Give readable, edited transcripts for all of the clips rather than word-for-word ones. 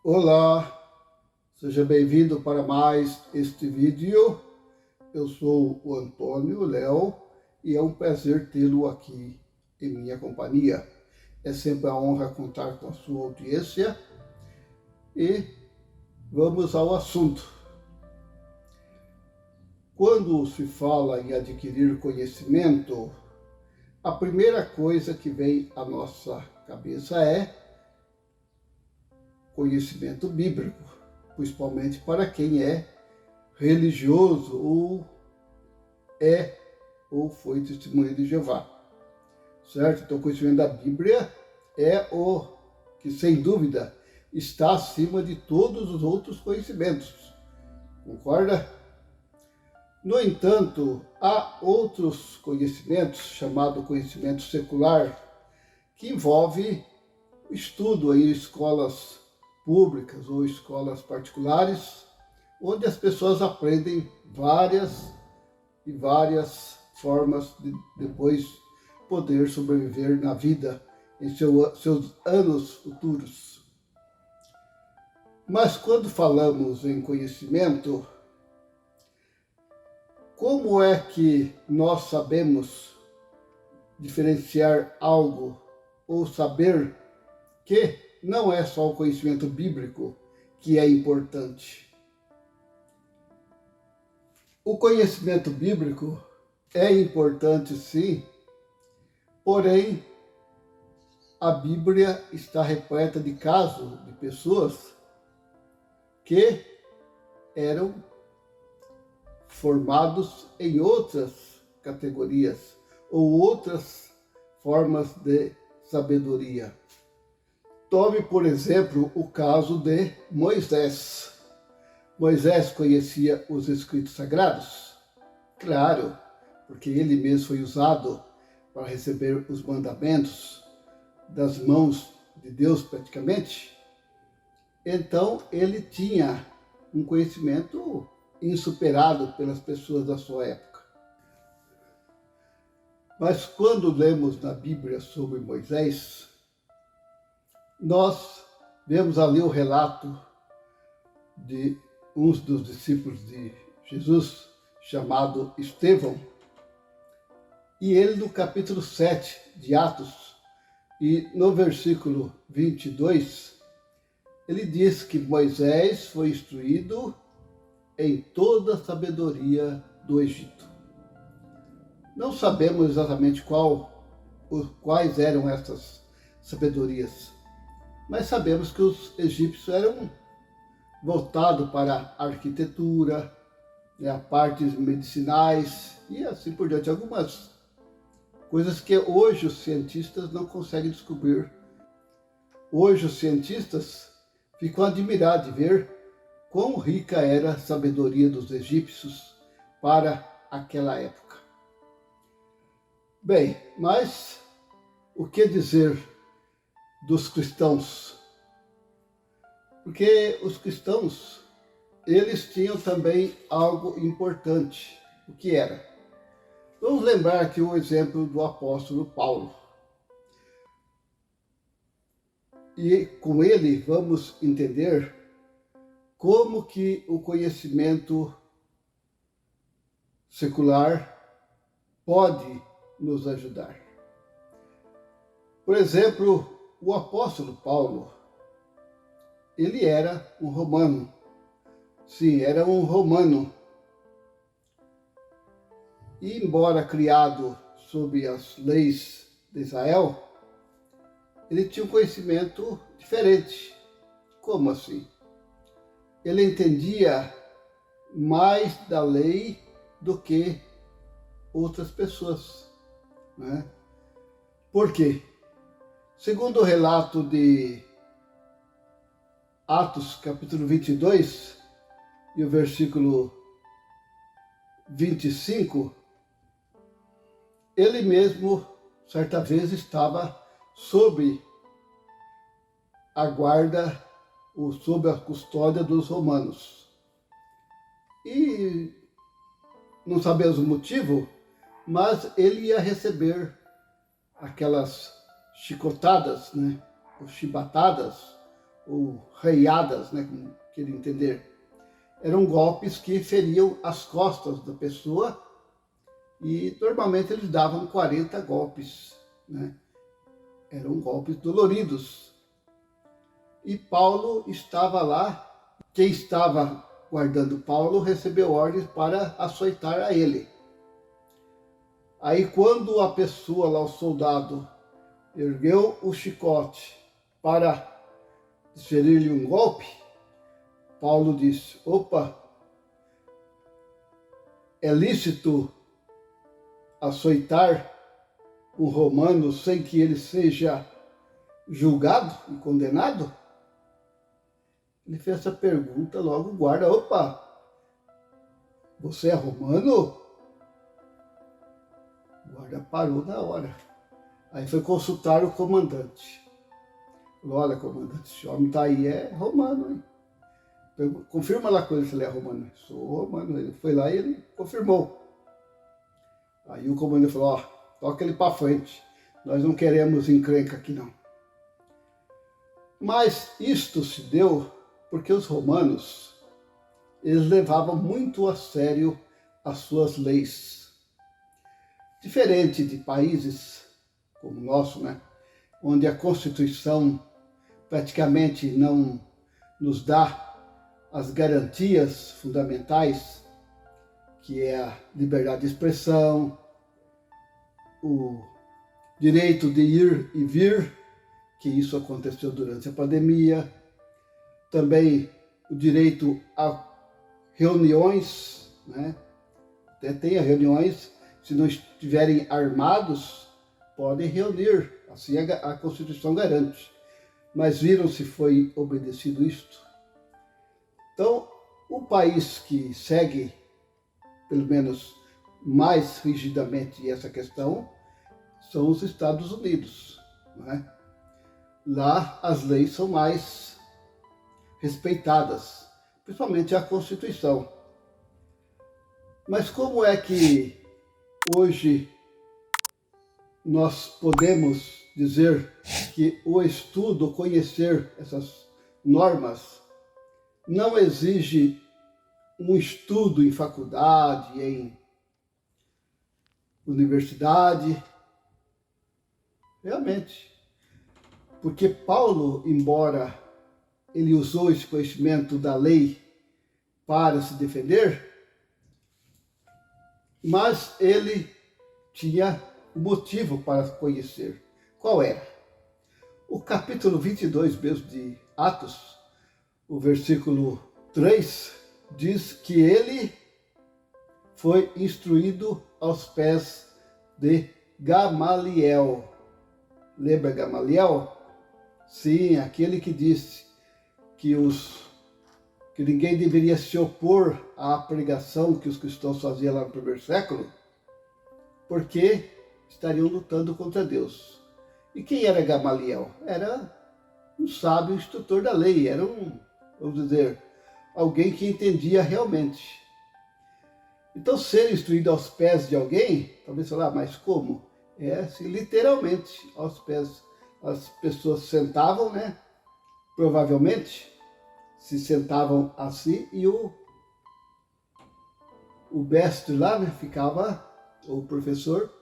Olá, seja bem-vindo para mais este vídeo. Eu sou o Antônio Léo e é um prazer tê-lo aqui em minha companhia. É sempre uma honra contar com a sua audiência e vamos ao assunto. Quando se fala em adquirir conhecimento, a primeira coisa que vem à nossa cabeça é conhecimento bíblico, principalmente para quem é religioso ou foi testemunha de Jeová, certo? Então, o conhecimento da Bíblia é o que, sem dúvida, está acima de todos os outros conhecimentos, concorda? No entanto, há outros conhecimentos, chamado conhecimento secular, que envolve o estudo em escolas públicas ou escolas particulares, onde as pessoas aprendem várias formas de depois poder sobreviver na vida em seus anos futuros. Mas quando falamos em conhecimento, como é que nós sabemos diferenciar algo ou saber que não é só o conhecimento bíblico que é importante? O conhecimento bíblico é importante, sim, porém, a Bíblia está repleta de casos de pessoas que eram formados em outras categorias ou outras formas de sabedoria. Tome, por exemplo, o caso de Moisés. Moisés conhecia os escritos sagrados? Claro, porque ele mesmo foi usado para receber os mandamentos das mãos de Deus praticamente. Então ele tinha um conhecimento insuperado pelas pessoas da sua época. Mas quando lemos na Bíblia sobre Moisés, nós vemos ali o relato de um dos discípulos de Jesus, chamado Estevão, e ele no capítulo 7 de Atos, e no versículo 22, ele diz que Moisés foi instruído em toda a sabedoria do Egito. Não sabemos exatamente quais eram essas sabedorias, mas sabemos que os egípcios eram voltados para a arquitetura, a partes medicinais e assim por diante. Algumas coisas que hoje os cientistas não conseguem descobrir. Hoje os cientistas ficam admirados de ver quão rica era a sabedoria dos egípcios para aquela época. Bem, mas o que dizer dos cristãos? Porque os cristãos, eles tinham também algo importante. O que era? Vamos lembrar aqui o exemplo do apóstolo Paulo. E com ele vamos entender como que o conhecimento secular pode nos ajudar. Por exemplo, o apóstolo Paulo, ele era um romano. Sim, era um romano. E embora criado sob as leis de Israel, ele tinha um conhecimento diferente. Como assim? Ele entendia mais da lei do que outras pessoas, né? Por quê? Segundo o relato de Atos, capítulo 22, e o versículo 25, ele mesmo, certa vez, estava sob a guarda ou sob a custódia dos romanos. E não sabemos o motivo, mas ele ia receber aquelas chicotadas, né, ou chibatadas, ou reiadas, né, como queria entender. Eram golpes que feriam as costas da pessoa e normalmente eles davam 40 golpes, né? Eram golpes doloridos. E Paulo estava lá. Quem estava guardando Paulo recebeu ordens para açoitar a ele. Aí quando a pessoa lá, o soldado, ergueu o chicote para desferir-lhe um golpe, Paulo disse: opa, é lícito açoitar um romano sem que ele seja julgado e condenado? Ele fez essa pergunta, logo o guarda: opa, você é romano? O guarda parou na hora. Aí foi consultar o comandante. Falou: olha, comandante, esse homem tá aí, é romano, hein? Confirma lá com ele se ele é romano. Sou romano. Ele foi lá e ele confirmou. Aí o comandante falou: ó, toca ele para frente. Nós não queremos encrenca aqui não. Mas isto se deu porque os romanos, eles levavam muito a sério as suas leis. Diferente de países como o nosso, né, onde a Constituição praticamente não nos dá as garantias fundamentais, que é a liberdade de expressão, o direito de ir e vir, que isso aconteceu durante a pandemia, também o direito a reuniões, né? Até tem reuniões, se não estiverem armados, podem reunir, assim a Constituição garante. Mas viram se foi obedecido isto? Então, o país que segue, pelo menos mais rigidamente essa questão, são os Estados Unidos, né? Lá as leis são mais respeitadas, principalmente a Constituição. Mas como é que hoje nós podemos dizer que o estudo, conhecer essas normas, não exige um estudo em faculdade, em universidade? Realmente. Porque Paulo, embora ele usou esse conhecimento da lei para se defender, mas ele tinha um motivo para conhecer. Qual era? O capítulo 22 mesmo de Atos, o versículo 3, diz que ele foi instruído aos pés de Gamaliel. Lembra Gamaliel? Sim, aquele que disse que ninguém deveria se opor à pregação que os cristãos faziam lá no primeiro século, porque estariam lutando contra Deus. E quem era Gamaliel? Era um sábio instrutor da lei, era vamos dizer, alguém que entendia realmente. Então, ser instruído aos pés de alguém, talvez falar, mas como? É assim, literalmente, aos pés. As pessoas sentavam, né? Provavelmente se sentavam assim e o mestre lá, né, ficava, o professor,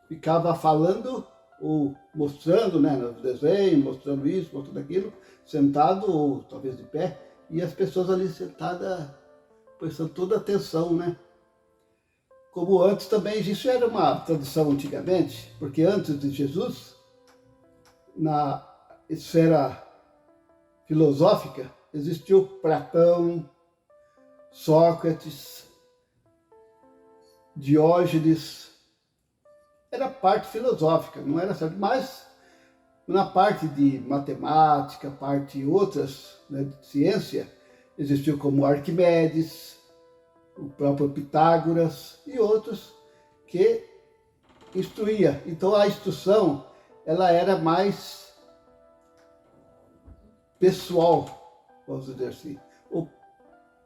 ficava falando ou mostrando, né, no desenho, mostrando isso, mostrando aquilo, sentado ou talvez de pé, e as pessoas ali sentadas prestando toda a atenção, né? Como antes também, isso era uma tradição antigamente, porque antes de Jesus, na esfera filosófica, existiu Platão, Sócrates, Diógenes. Era parte filosófica, não era certo, mas na parte de matemática, parte outras, né, de ciência, existiu como Arquimedes, o próprio Pitágoras e outros que instruía. Então a instrução, ela era mais pessoal, vamos dizer assim,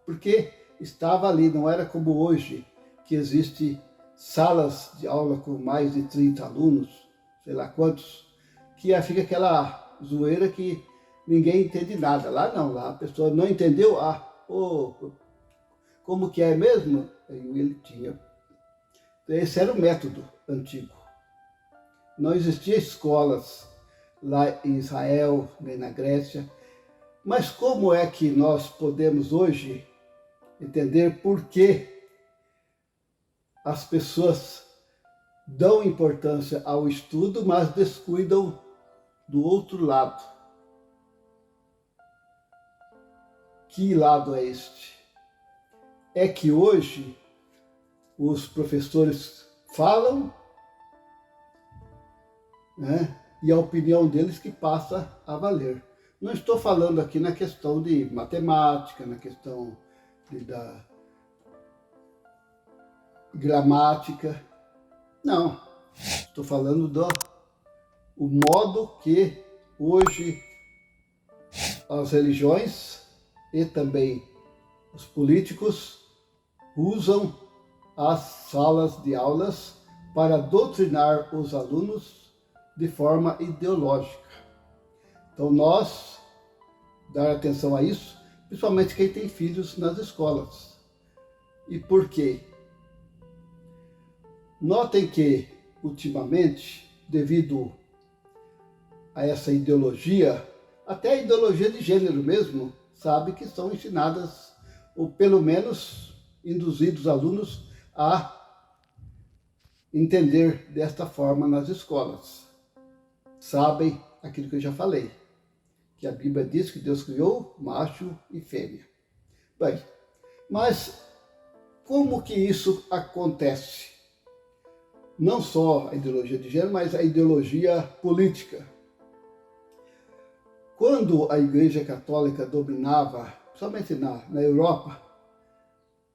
porque estava ali, não era como hoje, que existe salas de aula com mais de 30 alunos, sei lá quantos, que fica aquela zoeira que ninguém entende nada. Lá não, lá a pessoa não entendeu, como que é mesmo? Aí ele tinha. Esse era o método antigo. Não existia escolas lá em Israel, nem na Grécia. Mas como é que nós podemos hoje entender por que as pessoas dão importância ao estudo, mas descuidam do outro lado? Que lado é este? É que hoje os professores falam, né, e a opinião deles que passa a valer. Não estou falando aqui na questão de matemática, na questão da gramática. Não, estou falando do modo que hoje as religiões e também os políticos usam as salas de aulas para doutrinar os alunos de forma ideológica. Então nós dar atenção a isso, principalmente quem tem filhos nas escolas. E por quê? Notem que, ultimamente, devido a essa ideologia, até a ideologia de gênero mesmo, sabe que são ensinadas, ou pelo menos induzidos alunos a entender desta forma nas escolas. Sabem aquilo que eu já falei, que a Bíblia diz que Deus criou macho e fêmea. Bem, mas como que isso acontece? Não só a ideologia de gênero, mas a ideologia política. Quando a Igreja Católica dominava, principalmente na Europa,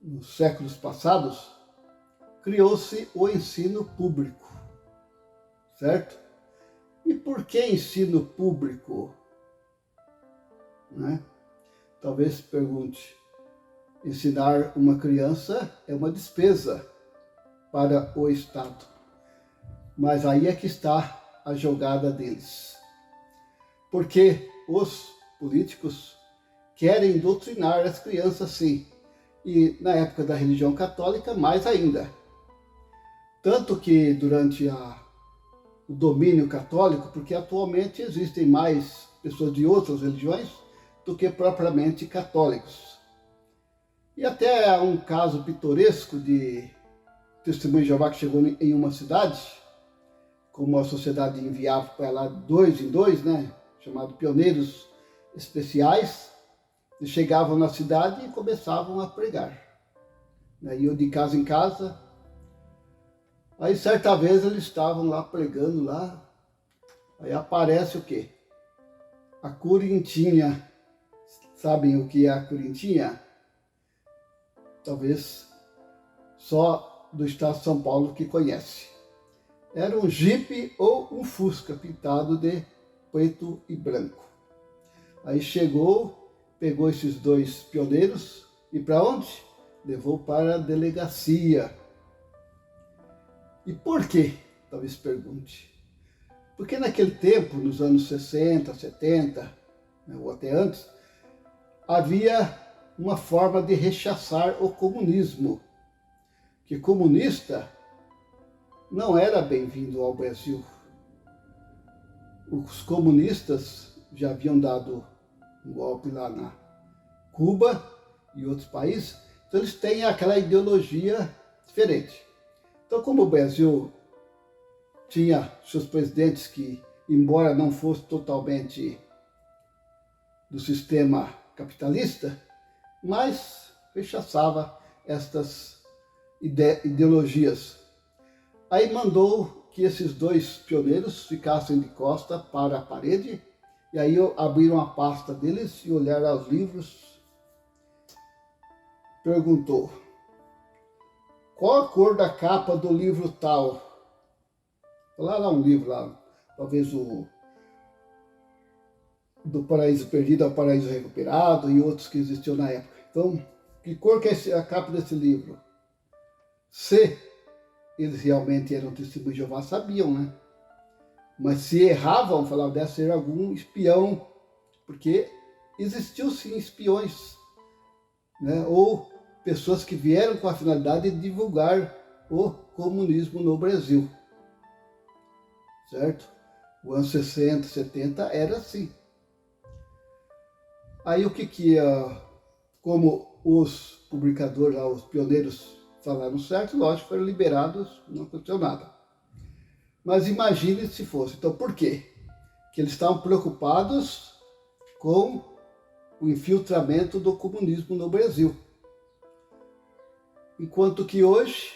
nos séculos passados, criou-se o ensino público, certo? E por que ensino público? Né? Talvez se pergunte, ensinar uma criança é uma despesa para o Estado. Mas aí é que está a jogada deles. Porque os políticos querem doutrinar as crianças, sim. E na época da religião católica, mais ainda. Tanto que durante o domínio católico, porque atualmente existem mais pessoas de outras religiões do que propriamente católicos. E até um caso pitoresco de testemunho de Jeová que chegou em uma cidade, como a sociedade enviava para lá 2 em 2, né, chamado pioneiros especiais, eles chegavam na cidade e começavam a pregar. Iam de casa em casa. Aí certa vez eles estavam lá pregando lá, aí aparece o quê? A Corintinha. Sabem o que é a Corintinha? Talvez só do estado de São Paulo que conhece. Era um Jeep ou um Fusca pintado de preto e branco. Aí chegou, pegou esses 2 pioneiros e para onde? Levou para a delegacia. E por quê? Talvez pergunte. Porque naquele tempo, nos anos 60, 70, né, ou até antes, havia uma forma de rechaçar o comunismo. Que comunista não era bem-vindo ao Brasil. Os comunistas já haviam dado um golpe lá na Cuba e outros países, então eles têm aquela ideologia diferente. Então, como o Brasil tinha seus presidentes que, embora não fosse totalmente do sistema capitalista, mas rechaçava estas ideologias. Aí mandou que esses 2 pioneiros ficassem de costa para a parede, e aí abriram a pasta deles e olharam os livros. Perguntou, qual a cor da capa do livro tal? Lá um livro lá, talvez do Paraíso Perdido ao Paraíso Recuperado e outros que existiam na época. Então, que cor que é a capa desse livro? Se eles realmente eram testemunhos de Jeová, sabiam, né? Mas se erravam, falavam, deve ser algum espião porque existiu sim espiões, né? Ou pessoas que vieram com a finalidade de divulgar o comunismo no Brasil, certo? O ano 60, 70 era assim. Aí o que como os publicadores, os pioneiros falaram certo, lógico, foram liberados, não aconteceu nada. Mas imagine se fosse. Então por quê? Que eles estavam preocupados com o infiltramento do comunismo no Brasil. Enquanto que hoje,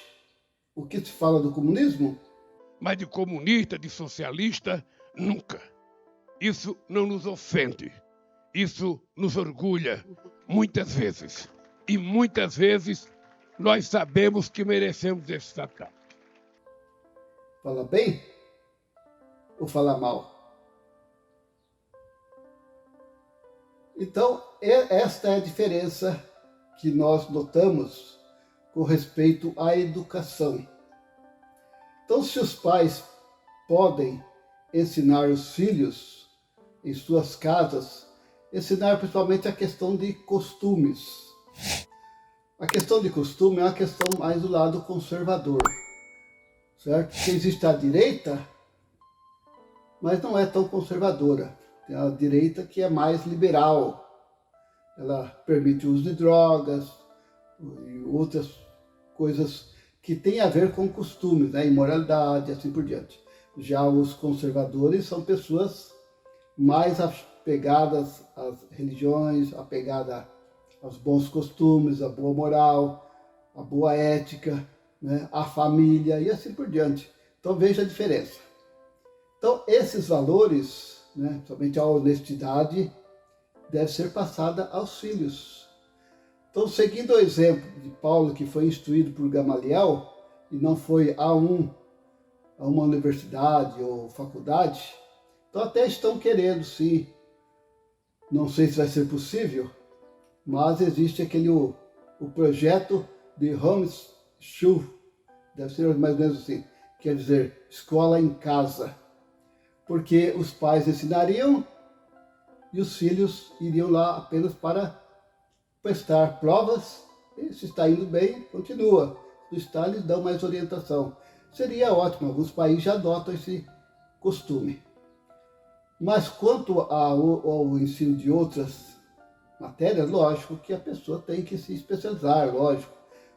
o que se fala do comunismo? Mas de comunista, de socialista, nunca. Isso não nos ofende. Isso nos orgulha, muitas vezes. E muitas vezes nós sabemos que merecemos esse ataque. Fala bem ou fala mal? Então, esta é a diferença que nós notamos com respeito à educação. Então, se os pais podem ensinar os filhos em suas casas, ensinar principalmente a questão de costumes. A questão de costume é uma questão mais do lado conservador, certo? Porque existe a direita, mas não é tão conservadora. Tem a direita que é mais liberal. Ela permite o uso de drogas e outras coisas que têm a ver com costumes, né? Imoralidade e assim por diante. Já os conservadores são pessoas mais apegadas às religiões, apegadas aos bons costumes, à boa moral, à boa ética, né? À família e assim por diante. Então veja a diferença. Então esses valores, né, somente a honestidade, deve ser passada aos filhos. Então, seguindo o exemplo de Paulo, que foi instruído por Gamaliel, e não foi a uma universidade ou faculdade, então até estão querendo, sim. Não sei se vai ser possível, mas existe o projeto de Homeschooling, deve ser mais ou menos assim, quer dizer, escola em casa, porque os pais ensinariam e os filhos iriam lá apenas para prestar provas, e se está indo bem, continua. Se está, eles dão mais orientação. Seria ótimo, alguns países já adotam esse costume. Mas quanto ao ensino de outras matérias, lógico que a pessoa tem que se especializar, lógico,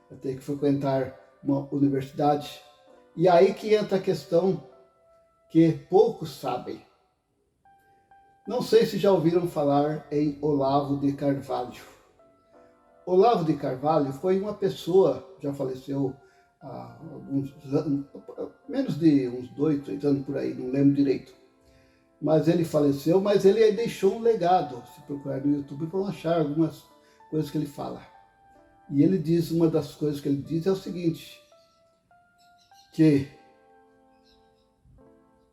vai ter que frequentar uma universidade. E aí que entra a questão que poucos sabem. Não sei se já ouviram falar em Olavo de Carvalho. Olavo de Carvalho foi uma pessoa, já faleceu há alguns anos, menos de uns 2, 3 anos por aí, não lembro direito. Mas ele faleceu, mas ele deixou um legado. Se procurar no YouTube vão achar algumas coisas que ele fala. E ele diz, uma das coisas que ele diz é o seguinte, que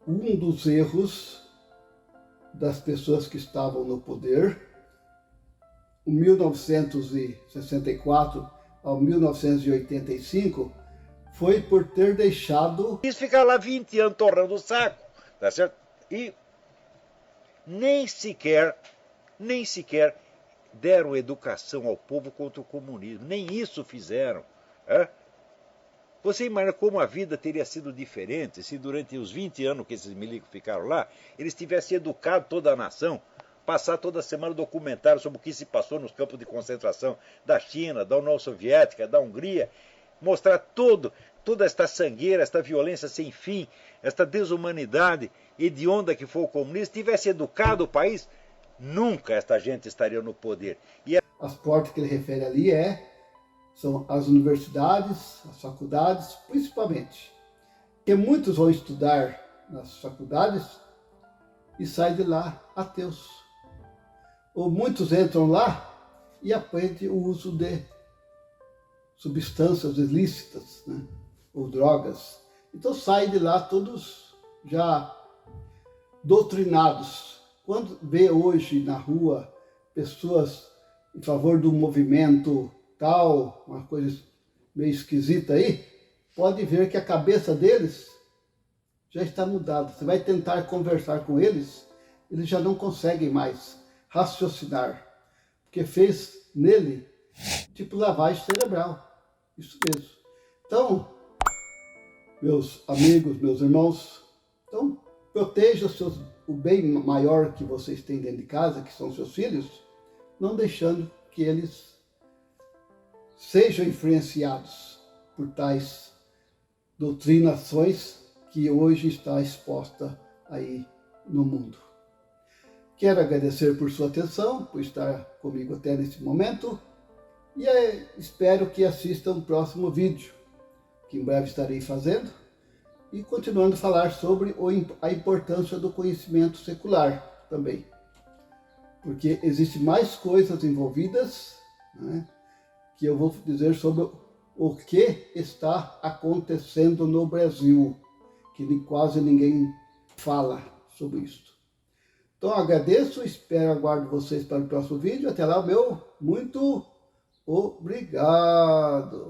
um dos erros das pessoas que estavam no poder, em 1964 ao 1985, foi por ter deixado... Eles ficaram lá 20 anos torrando o saco, tá certo? E nem sequer deram educação ao povo contra o comunismo, nem isso fizeram. É? Você imagina como a vida teria sido diferente se durante os 20 anos que esses milicos ficaram lá, eles tivessem educado toda a nação, passar toda semana documentário sobre o que se passou nos campos de concentração da China, da União Soviética, da Hungria, mostrar toda esta sangueira, esta violência sem fim, esta desumanidade hedionda que foi o comunismo, tivesse educado o país, nunca esta gente estaria no poder. As portas que ele refere ali são as universidades, as faculdades, principalmente. Porque muitos vão estudar nas faculdades e saem de lá ateus. Ou muitos entram lá e aprendem o uso de substâncias ilícitas, né? Ou drogas. Então saem de lá todos já doutrinados. Quando vê hoje na rua pessoas em favor do movimento tal, uma coisa meio esquisita aí, pode ver que a cabeça deles já está mudada. Você vai tentar conversar com eles, eles já não conseguem mais raciocinar, porque fez nele tipo lavagem cerebral. Isso mesmo. Então, meus amigos, meus irmãos, então proteja o bem maior que vocês têm dentro de casa, que são seus filhos, não deixando que eles sejam influenciados por tais doutrinações que hoje está exposta aí no mundo. Quero agradecer por sua atenção, por estar comigo até nesse momento, e espero que assistam o próximo vídeo, que em breve estarei fazendo, e continuando a falar sobre a importância do conhecimento secular também. Porque existem mais coisas envolvidas, né, que eu vou dizer sobre o que está acontecendo no Brasil, que quase ninguém fala sobre isso. Então agradeço, aguardo vocês para o próximo vídeo. Até lá, meu muito obrigado.